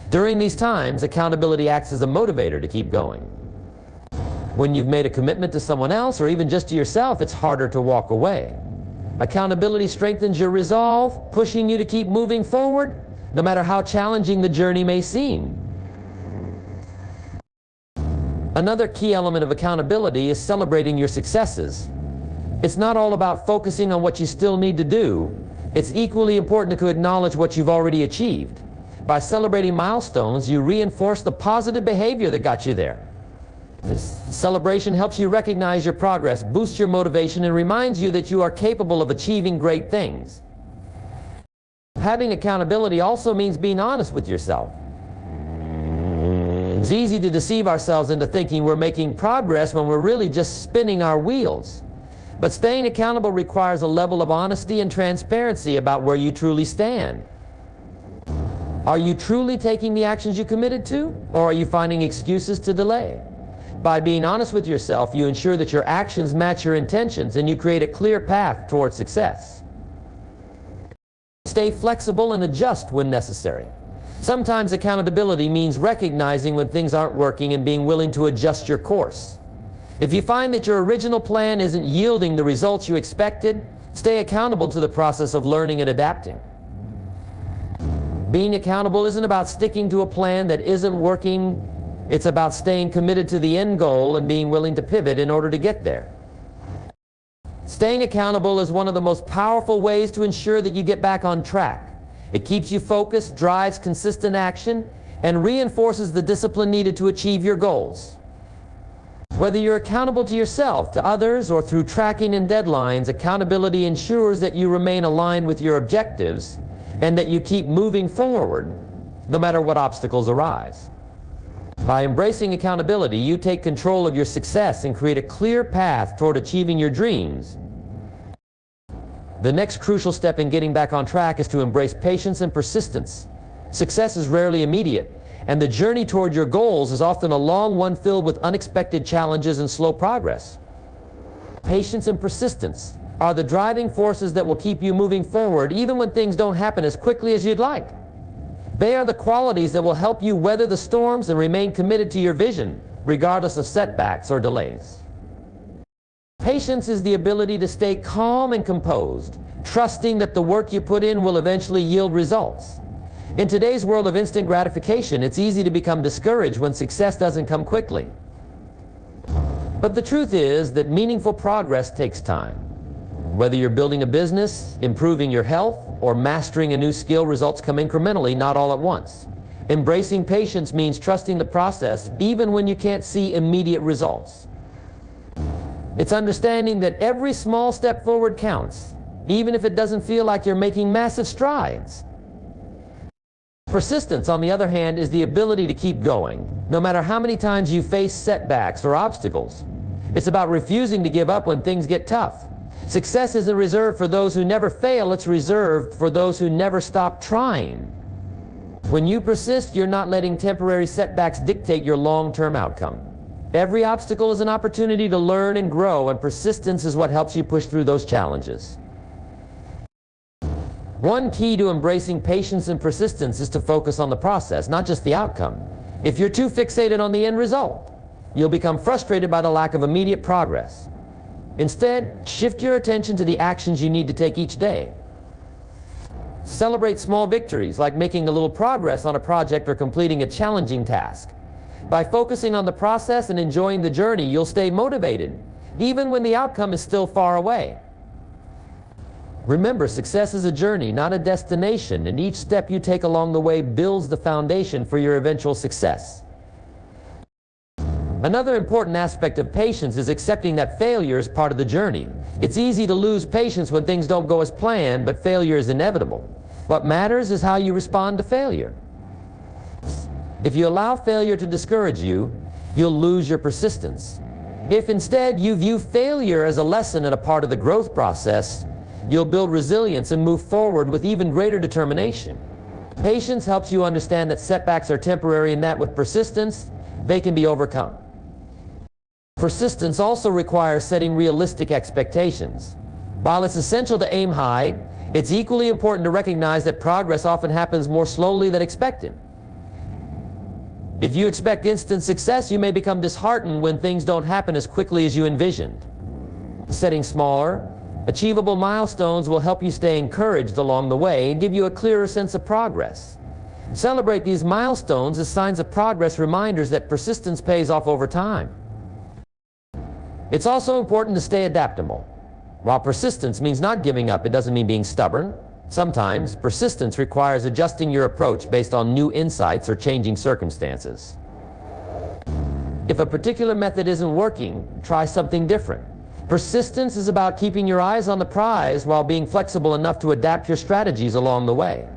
During these times, accountability acts as a motivator to keep going. When you've made a commitment to someone else, or even just to yourself, it's harder to walk away. Accountability strengthens your resolve, pushing you to keep moving forward, no matter how challenging the journey may seem. Another key element of accountability is celebrating your successes. It's not all about focusing on what you still need to do. It's equally important to acknowledge what you've already achieved. By celebrating milestones, you reinforce the positive behavior that got you there. This celebration helps you recognize your progress, boosts your motivation, and reminds you that you are capable of achieving great things. Having accountability also means being honest with yourself. It's easy to deceive ourselves into thinking we're making progress when we're really just spinning our wheels. But staying accountable requires a level of honesty and transparency about where you truly stand. Are you truly taking the actions you committed to, or are you finding excuses to delay? By being honest with yourself, you ensure that your actions match your intentions and you create a clear path towards success. Stay flexible and adjust when necessary. Sometimes accountability means recognizing when things aren't working and being willing to adjust your course. If you find that your original plan isn't yielding the results you expected, stay accountable to the process of learning and adapting. Being accountable isn't about sticking to a plan that isn't working. It's about staying committed to the end goal and being willing to pivot in order to get there. Staying accountable is one of the most powerful ways to ensure that you get back on track. It keeps you focused, drives consistent action, and reinforces the discipline needed to achieve your goals. Whether you're accountable to yourself, to others, or through tracking and deadlines, accountability ensures that you remain aligned with your objectives and that you keep moving forward, no matter what obstacles arise. By embracing accountability, you take control of your success and create a clear path toward achieving your dreams. The next crucial step in getting back on track is to embrace patience and persistence. Success is rarely immediate, and the journey toward your goals is often a long one filled with unexpected challenges and slow progress. Patience and persistence are the driving forces that will keep you moving forward even when things don't happen as quickly as you'd like. They are the qualities that will help you weather the storms and remain committed to your vision, regardless of setbacks or delays. Patience is the ability to stay calm and composed, trusting that the work you put in will eventually yield results. In today's world of instant gratification, it's easy to become discouraged when success doesn't come quickly. But the truth is that meaningful progress takes time. Whether you're building a business, improving your health, or mastering a new skill, results come incrementally, not all at once. Embracing patience means trusting the process even when you can't see immediate results. It's understanding that every small step forward counts, even if it doesn't feel like you're making massive strides. Persistence, on the other hand, is the ability to keep going, no matter how many times you face setbacks or obstacles. It's about refusing to give up when things get tough. Success isn't reserved for those who never fail, it's reserved for those who never stop trying. When you persist, you're not letting temporary setbacks dictate your long-term outcome. Every obstacle is an opportunity to learn and grow, and persistence is what helps you push through those challenges. One key to embracing patience and persistence is to focus on the process, not just the outcome. If you're too fixated on the end result, you'll become frustrated by the lack of immediate progress. Instead, shift your attention to the actions you need to take each day. Celebrate small victories, like making a little progress on a project or completing a challenging task. By focusing on the process and enjoying the journey, you'll stay motivated, even when the outcome is still far away. Remember, success is a journey, not a destination, and each step you take along the way builds the foundation for your eventual success. Another important aspect of patience is accepting that failure is part of the journey. It's easy to lose patience when things don't go as planned, but failure is inevitable. What matters is how you respond to failure. If you allow failure to discourage you, you'll lose your persistence. If instead you view failure as a lesson and a part of the growth process, you'll build resilience and move forward with even greater determination. Patience helps you understand that setbacks are temporary and that with persistence, they can be overcome. Persistence also requires setting realistic expectations. While it's essential to aim high, it's equally important to recognize that progress often happens more slowly than expected. If you expect instant success, you may become disheartened when things don't happen as quickly as you envisioned. Setting smaller, achievable milestones will help you stay encouraged along the way and give you a clearer sense of progress. Celebrate these milestones as signs of progress, reminders that persistence pays off over time. It's also important to stay adaptable. While persistence means not giving up, it doesn't mean being stubborn. Sometimes, persistence requires adjusting your approach based on new insights or changing circumstances. If a particular method isn't working, try something different. Persistence is about keeping your eyes on the prize while being flexible enough to adapt your strategies along the way.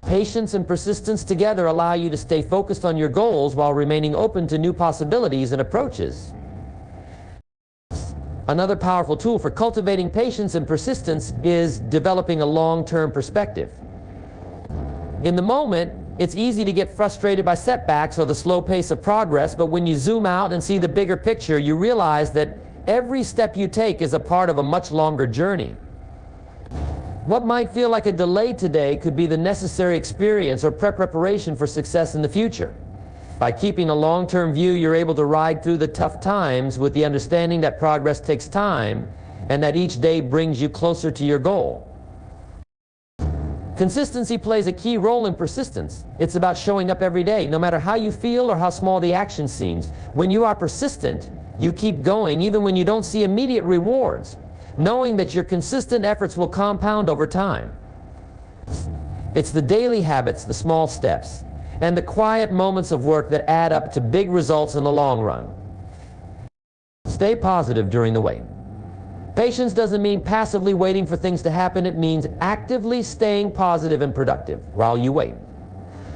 Patience and persistence together allow you to stay focused on your goals while remaining open to new possibilities and approaches. Another powerful tool for cultivating patience and persistence is developing a long-term perspective. In the moment, it's easy to get frustrated by setbacks or the slow pace of progress, but when you zoom out and see the bigger picture, you realize that every step you take is a part of a much longer journey. What might feel like a delay today could be the necessary experience or preparation for success in the future. By keeping a long-term view, you're able to ride through the tough times with the understanding that progress takes time and that each day brings you closer to your goal. Consistency plays a key role in persistence. It's about showing up every day, no matter how you feel or how small the action seems. When you are persistent, you keep going even when you don't see immediate rewards, knowing that your consistent efforts will compound over time. It's the daily habits, the small steps, and the quiet moments of work that add up to big results in the long run. Stay positive during the wait. Patience doesn't mean passively waiting for things to happen. It means actively staying positive and productive while you wait.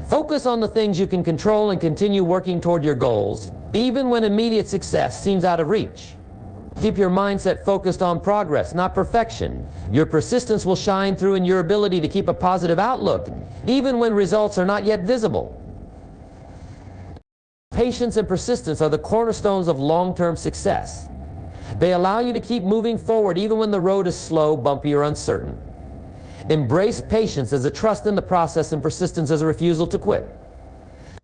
Focus on the things you can control and continue working toward your goals, even when immediate success seems out of reach. Keep your mindset focused on progress, not perfection. Your persistence will shine through in your ability to keep a positive outlook, even when results are not yet visible. Patience and persistence are the cornerstones of long-term success. They allow you to keep moving forward even when the road is slow, bumpy, or uncertain. Embrace patience as a trust in the process and persistence as a refusal to quit.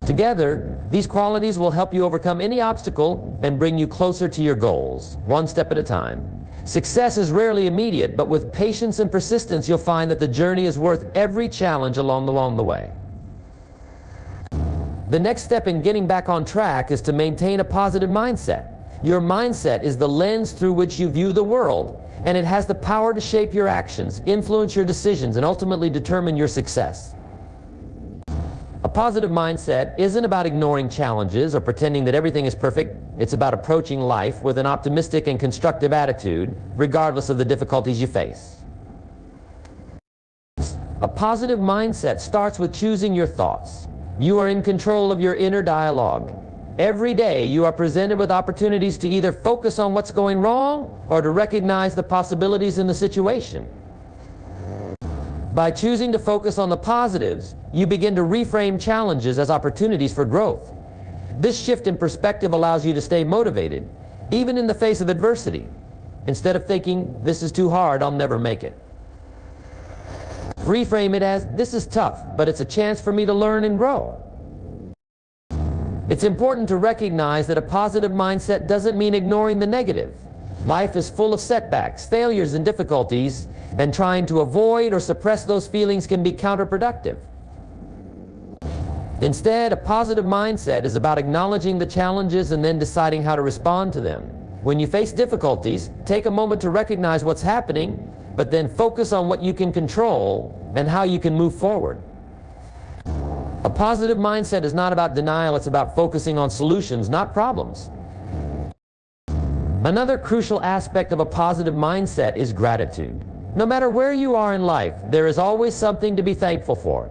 Together, these qualities will help you overcome any obstacle and bring you closer to your goals, one step at a time. Success is rarely immediate, but with patience and persistence, you'll find that the journey is worth every challenge along the way. The next step in getting back on track is to maintain a positive mindset. Your mindset is the lens through which you view the world, and it has the power to shape your actions, influence your decisions, and ultimately determine your success. A positive mindset isn't about ignoring challenges or pretending that everything is perfect. It's about approaching life with an optimistic and constructive attitude, regardless of the difficulties you face. A positive mindset starts with choosing your thoughts. You are in control of your inner dialogue. Every day you are presented with opportunities to either focus on what's going wrong or to recognize the possibilities in the situation. By choosing to focus on the positives, you begin to reframe challenges as opportunities for growth. This shift in perspective allows you to stay motivated, even in the face of adversity, instead of thinking, "This is too hard, I'll never make it." Reframe it as, "This is tough, but it's a chance for me to learn and grow." It's important to recognize that a positive mindset doesn't mean ignoring the negative. Life is full of setbacks, failures, and difficulties, and trying to avoid or suppress those feelings can be counterproductive. Instead, a positive mindset is about acknowledging the challenges and then deciding how to respond to them. When you face difficulties, take a moment to recognize what's happening, but then focus on what you can control and how you can move forward. A positive mindset is not about denial, it's about focusing on solutions, not problems. Another crucial aspect of a positive mindset is gratitude. No matter where you are in life, there is always something to be thankful for.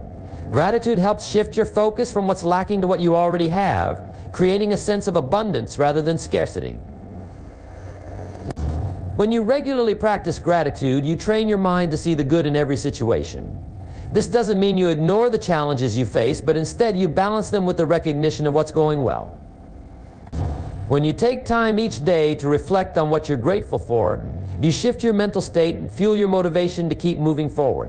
Gratitude helps shift your focus from what's lacking to what you already have, creating a sense of abundance rather than scarcity. When you regularly practice gratitude, you train your mind to see the good in every situation. This doesn't mean you ignore the challenges you face, but instead you balance them with the recognition of what's going well. When you take time each day to reflect on what you're grateful for, you shift your mental state and fuel your motivation to keep moving forward.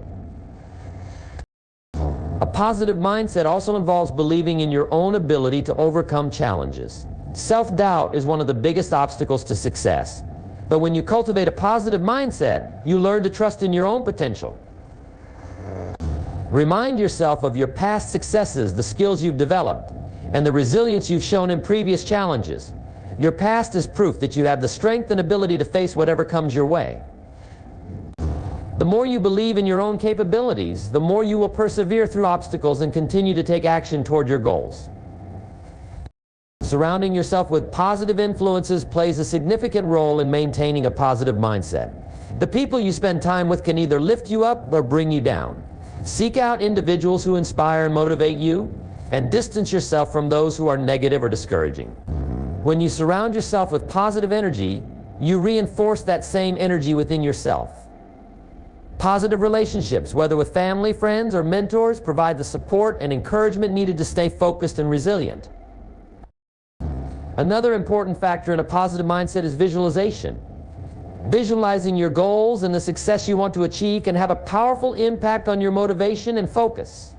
A positive mindset also involves believing in your own ability to overcome challenges. Self-doubt is one of the biggest obstacles to success. But when you cultivate a positive mindset, you learn to trust in your own potential. Remind yourself of your past successes, the skills you've developed, and the resilience you've shown in previous challenges. Your past is proof that you have the strength and ability to face whatever comes your way. The more you believe in your own capabilities, the more you will persevere through obstacles and continue to take action toward your goals. Surrounding yourself with positive influences plays a significant role in maintaining a positive mindset. The people you spend time with can either lift you up or bring you down. Seek out individuals who inspire and motivate you, and distance yourself from those who are negative or discouraging. When you surround yourself with positive energy, you reinforce that same energy within yourself. Positive relationships, whether with family, friends, or mentors, provide the support and encouragement needed to stay focused and resilient. Another important factor in a positive mindset is visualization. Visualizing your goals and the success you want to achieve can have a powerful impact on your motivation and focus.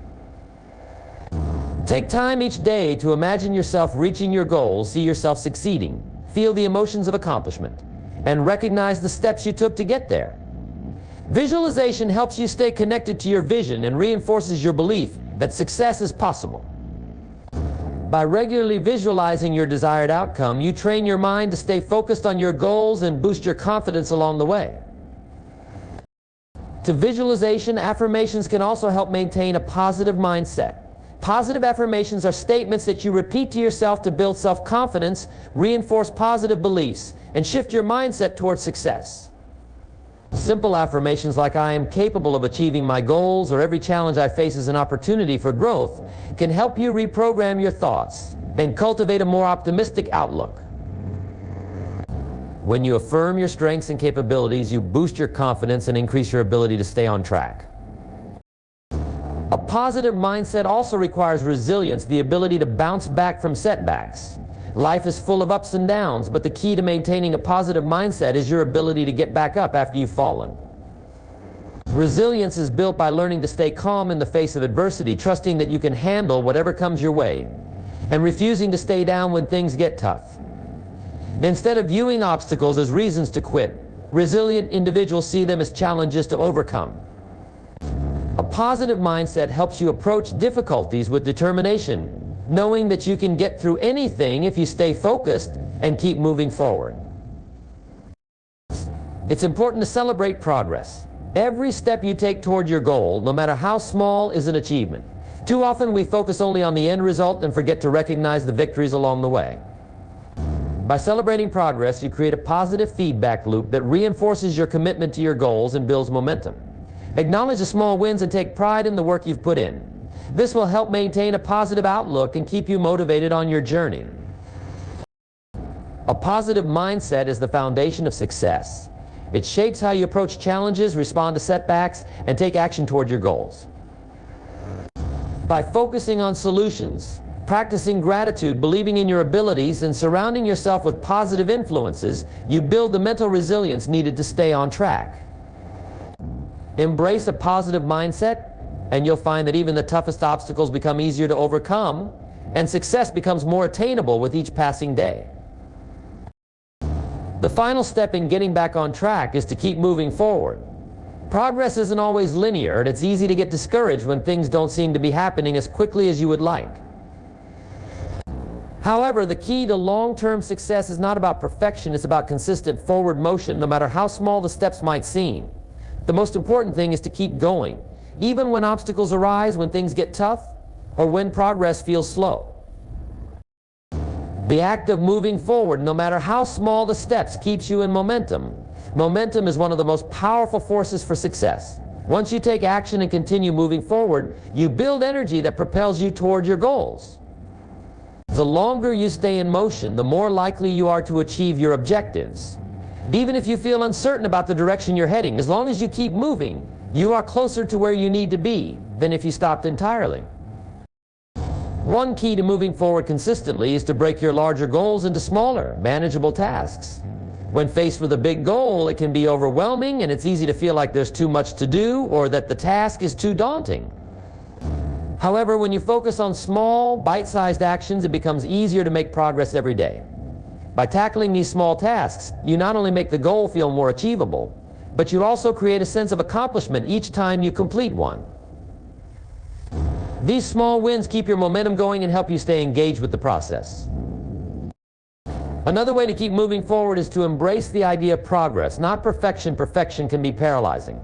Take time each day to imagine yourself reaching your goals, see yourself succeeding, feel the emotions of accomplishment, and recognize the steps you took to get there. Visualization helps you stay connected to your vision and reinforces your belief that success is possible. By regularly visualizing your desired outcome, you train your mind to stay focused on your goals and boost your confidence along the way. To visualization, affirmations can also help maintain a positive mindset. Positive affirmations are statements that you repeat to yourself to build self-confidence, reinforce positive beliefs, and shift your mindset towards success. Simple affirmations like "I am capable of achieving my goals" or "every challenge I face is an opportunity for growth" can help you reprogram your thoughts and cultivate a more optimistic outlook. When you affirm your strengths and capabilities, you boost your confidence and increase your ability to stay on track. A positive mindset also requires resilience, the ability to bounce back from setbacks. Life is full of ups and downs, but the key to maintaining a positive mindset is your ability to get back up after you've fallen. Resilience is built by learning to stay calm in the face of adversity, trusting that you can handle whatever comes your way, and refusing to stay down when things get tough. Instead of viewing obstacles as reasons to quit, resilient individuals see them as challenges to overcome. A positive mindset helps you approach difficulties with determination, knowing that you can get through anything if you stay focused and keep moving forward. It's important to celebrate progress. Every step you take toward your goal, no matter how small, is an achievement. Too often we focus only on the end result and forget to recognize the victories along the way. By celebrating progress, you create a positive feedback loop that reinforces your commitment to your goals and builds momentum. Acknowledge the small wins and take pride in the work you've put in. This will help maintain a positive outlook and keep you motivated on your journey. A positive mindset is the foundation of success. It shapes how you approach challenges, respond to setbacks, and take action toward your goals. By focusing on solutions, practicing gratitude, believing in your abilities, and surrounding yourself with positive influences, you build the mental resilience needed to stay on track. Embrace a positive mindset, and you'll find that even the toughest obstacles become easier to overcome, and success becomes more attainable with each passing day. The final step in getting back on track is to keep moving forward. Progress isn't always linear, and it's easy to get discouraged when things don't seem to be happening as quickly as you would like. However, the key to long-term success is not about perfection, it's about consistent forward motion, no matter how small the steps might seem. The most important thing is to keep going, even when obstacles arise, when things get tough, or when progress feels slow. The act of moving forward, no matter how small the steps, keeps you in momentum. Momentum is one of the most powerful forces for success. Once you take action and continue moving forward, you build energy that propels you toward your goals. The longer you stay in motion, the more likely you are to achieve your objectives. Even if you feel uncertain about the direction you're heading, as long as you keep moving, you are closer to where you need to be than if you stopped entirely. One key to moving forward consistently is to break your larger goals into smaller, manageable tasks. When faced with a big goal, it can be overwhelming, and it's easy to feel like there's too much to do or that the task is too daunting. However, when you focus on small, bite-sized actions, it becomes easier to make progress every day. By tackling these small tasks, you not only make the goal feel more achievable, but you also create a sense of accomplishment each time you complete one. These small wins keep your momentum going and help you stay engaged with the process. Another way to keep moving forward is to embrace the idea of progress, not perfection. Perfection can be paralyzing.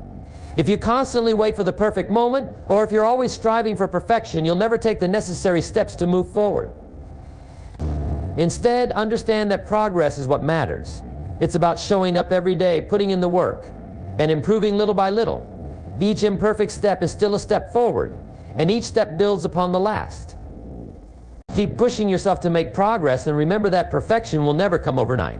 If you constantly wait for the perfect moment, or if you're always striving for perfection, you'll never take the necessary steps to move forward. Instead, understand that progress is what matters. It's about showing up every day, putting in the work, and improving little by little. Each imperfect step is still a step forward, and each step builds upon the last. Keep pushing yourself to make progress, and remember that perfection will never come overnight.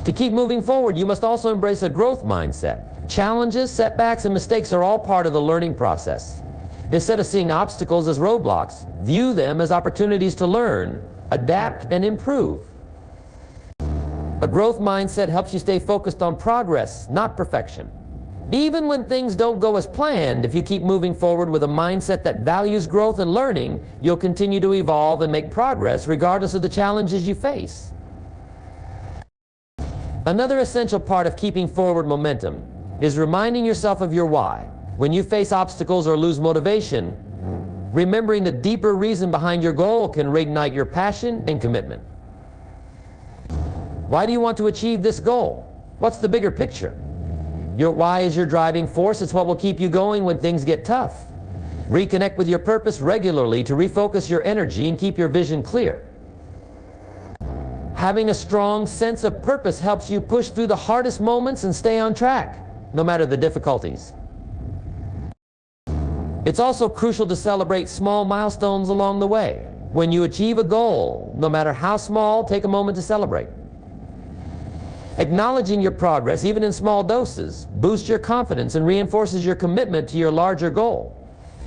To keep moving forward, you must also embrace a growth mindset. Challenges, setbacks, and mistakes are all part of the learning process. Instead of seeing obstacles as roadblocks, view them as opportunities to learn, adapt, and improve. A growth mindset helps you stay focused on progress, not perfection. Even when things don't go as planned, if you keep moving forward with a mindset that values growth and learning, you'll continue to evolve and make progress regardless of the challenges you face. Another essential part of keeping forward momentum is reminding yourself of your why. When you face obstacles or lose motivation, remembering the deeper reason behind your goal can reignite your passion and commitment. Why do you want to achieve this goal? What's the bigger picture? Your why is your driving force. It's what will keep you going when things get tough. Reconnect with your purpose regularly to refocus your energy and keep your vision clear. Having a strong sense of purpose helps you push through the hardest moments and stay on track, no matter the difficulties. It's also crucial to celebrate small milestones along the way. When you achieve a goal, no matter how small, take a moment to celebrate. Acknowledging your progress, even in small doses, boosts your confidence and reinforces your commitment to your larger goal.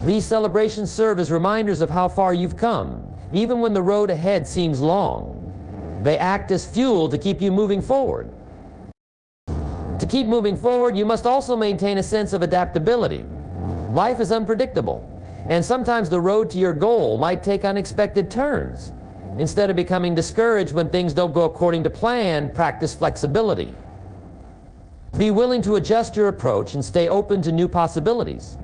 These celebrations serve as reminders of how far you've come, even when the road ahead seems long. They act as fuel to keep you moving forward. To keep moving forward, you must also maintain a sense of adaptability. Life is unpredictable, and sometimes the road to your goal might take unexpected turns. Instead of becoming discouraged when things don't go according to plan, practice flexibility. Be willing to adjust your approach and stay open to new possibilities.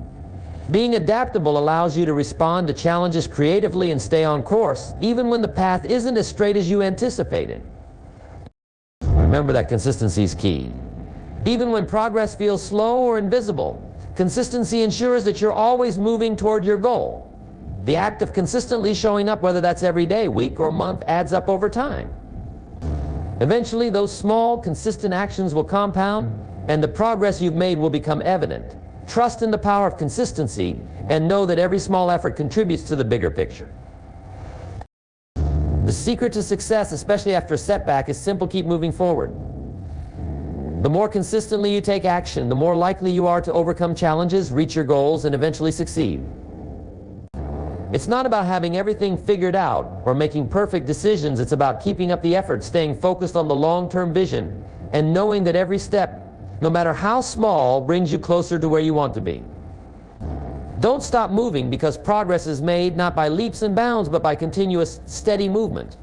Being adaptable allows you to respond to challenges creatively and stay on course, even when the path isn't as straight as you anticipated. Remember that consistency is key. Even when progress feels slow or invisible, consistency ensures that you're always moving toward your goal. The act of consistently showing up, whether that's every day, week, or month, adds up over time. Eventually, those small, consistent actions will compound, and the progress you've made will become evident. Trust in the power of consistency, and know that every small effort contributes to the bigger picture. The secret to success, especially after a setback, is simple: keep moving forward. The more consistently you take action, the more likely you are to overcome challenges, reach your goals, and eventually succeed. It's not about having everything figured out or making perfect decisions. It's about keeping up the effort, staying focused on the long-term vision, and knowing that every step, no matter how small, brings you closer to where you want to be. Don't stop moving, because progress is made not by leaps and bounds, but by continuous, steady movement.